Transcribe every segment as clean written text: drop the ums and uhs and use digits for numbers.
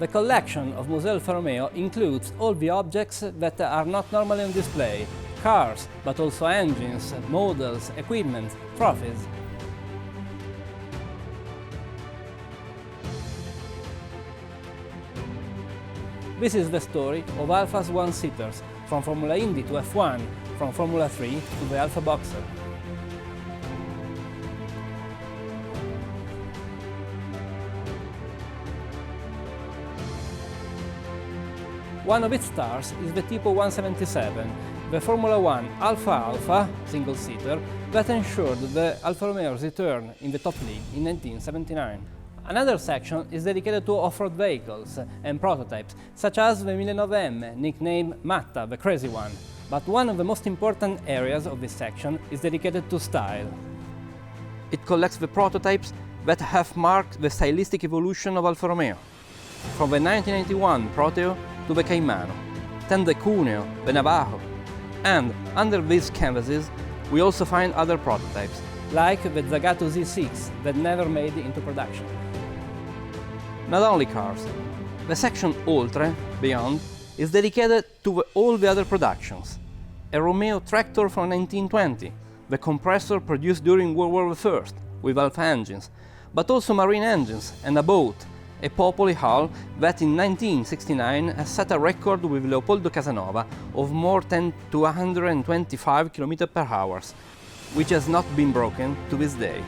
The collection of Museo Alfa Romeo includes all the objects that are not normally on display, cars, but also engines, models, equipment, trophies. This is the story of Alfa's one-seaters, from Formula Indy to F1, from Formula 3 to the Alfa Boxer. One of its stars is the Tipo 177, the Formula 1 Alfa single-seater that ensured the Alfa Romeo's return in the top league in 1979. Another section is dedicated to off-road vehicles and prototypes, such as the 1009M, nicknamed Matta, the crazy one. But one of the most important areas of this section is dedicated to style. It collects the prototypes that have marked the stylistic evolution of Alfa Romeo, from the 1981 Proteo to the Caimano, then the Cuneo, the Navajo, and under these canvases we also find other prototypes, like the Zagato Z6 that never made it into production. Not only cars, the section Oltre, Beyond, is dedicated to all the other productions. A Romeo tractor from 1920, the compressor produced during World War I with Alfa engines, but also marine engines and a boat, a Popoli hull that in 1969 has set a record with Leopoldo Casanova of more than 225 km/h, which has not been broken to this day.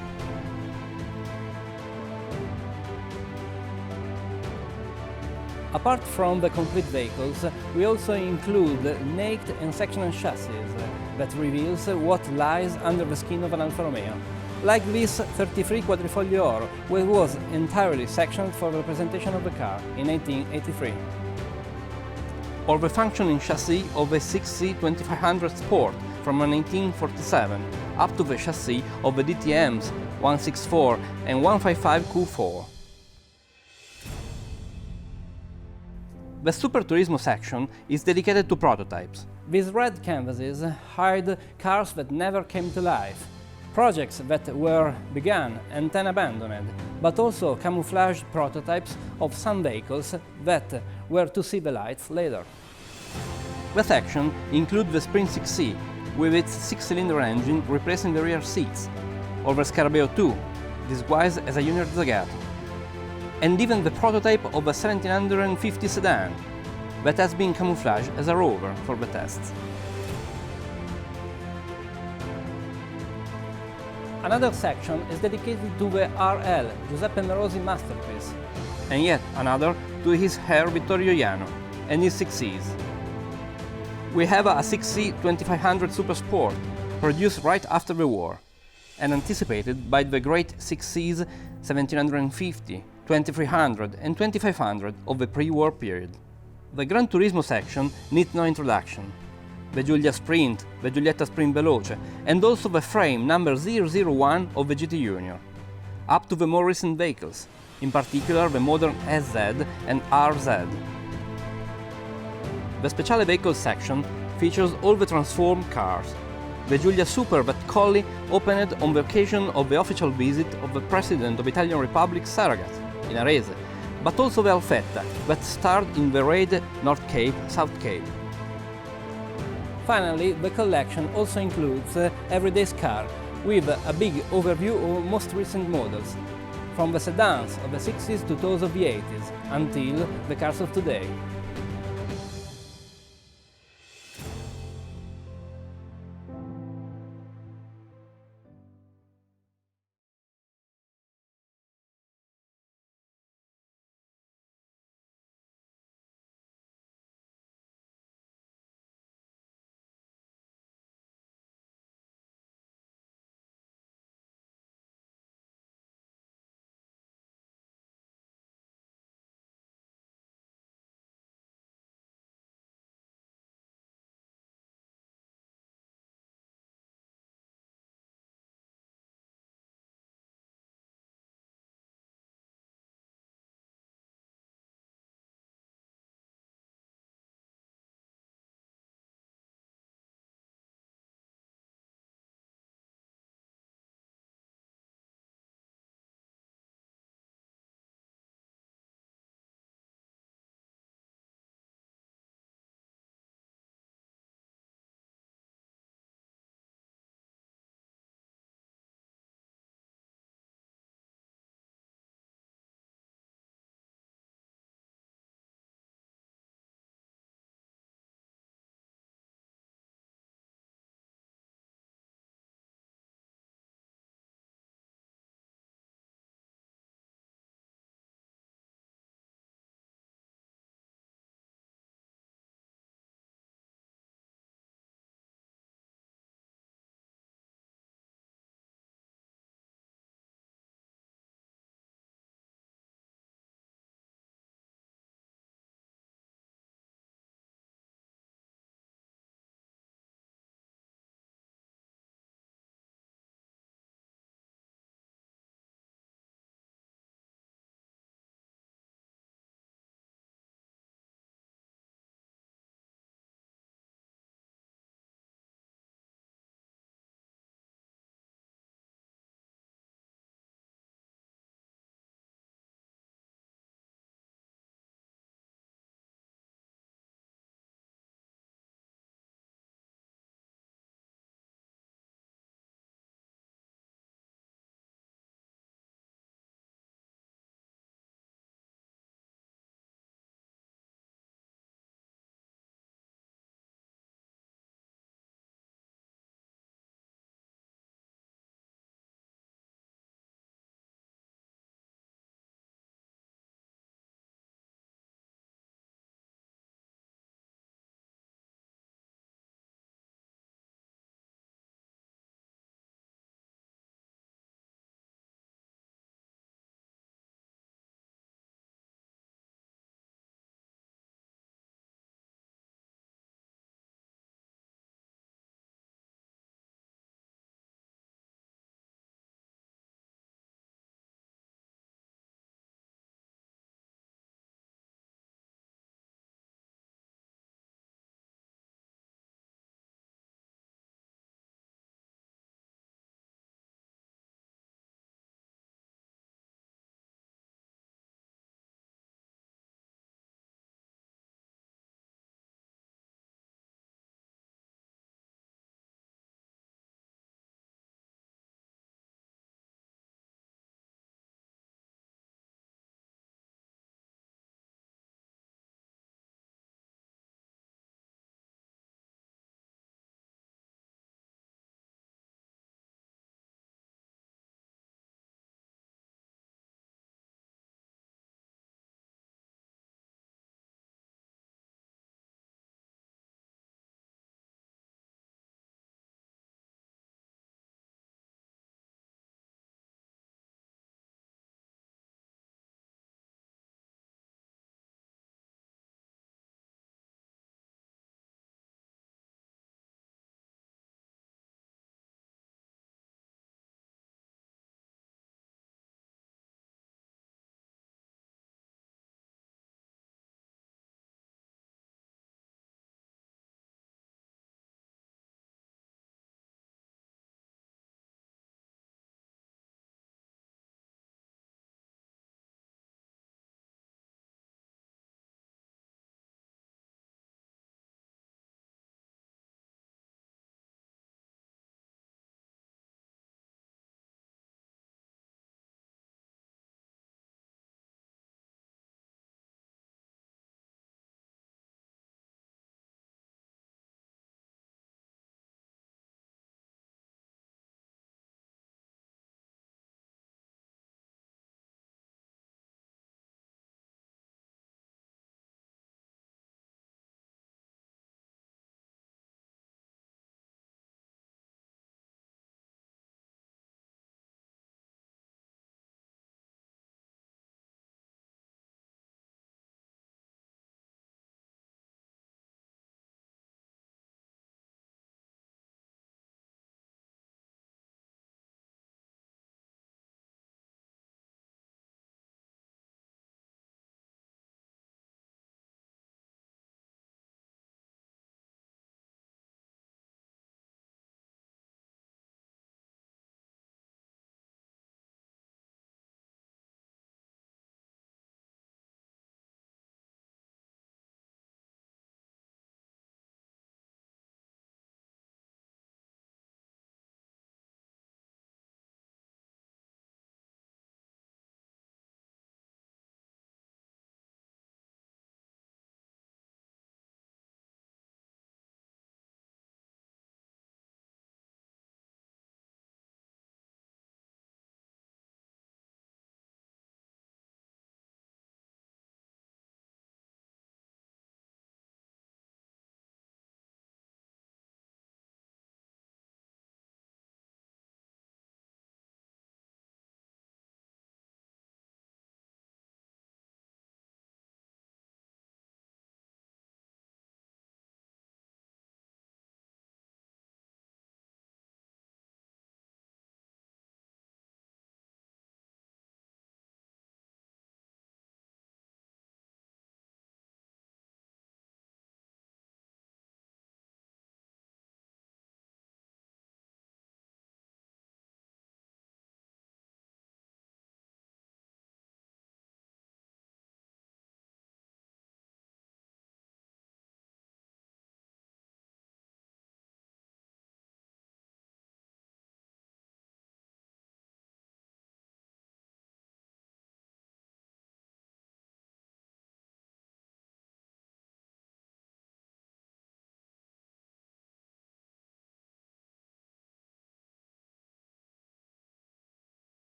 Apart from the complete vehicles, we also include naked and sectional chassis that reveals what lies under the skin of an Alfa Romeo, like this 33 Quadrifoglio Oro, which was entirely sectioned for the presentation of the car in 1983. Or the functioning chassis of the 6C 2500 Sport from 1947, up to the chassis of the DTMs 164 and 155 Q4. The Super Turismo section is dedicated to prototypes. These red canvases hide cars that never came to life, projects that were begun and then abandoned, but also camouflaged prototypes of some vehicles that were to see the light later. The section includes the Sprint 6C, with its 6-cylinder engine replacing the rear seats, or the Scarabeo 2, disguised as a Junior Zagato, and even the prototype of a 1750 sedan, that has been camouflaged as a Rover for the tests. Another section is dedicated to the RL, Giuseppe Merosi masterpiece, and yet another to his heir Vittorio Iano and his 6Cs. We have a 6C 2500 Super Sport, produced right after the war, and anticipated by the great 6Cs 1750, 2300 and 2500 of the pre-war period. The Gran Turismo section needs no introduction. The Giulia Sprint, the Giulietta Sprint Veloce, and also the frame number 001 of the GT Junior, up to the more recent vehicles, in particular the modern SZ and RZ. The Speciale Vehicles section features all the transformed cars. The Giulia Super that Colli opened on the occasion of the official visit of the President of the Italian Republic Saragat in Arese, but also the Alfetta that starred in the raid North Cape, South Cape. Finally, the collection also includes Everyday's car, with a big overview of most recent models, from the sedans of the 60s to those of the 80s, until the cars of today.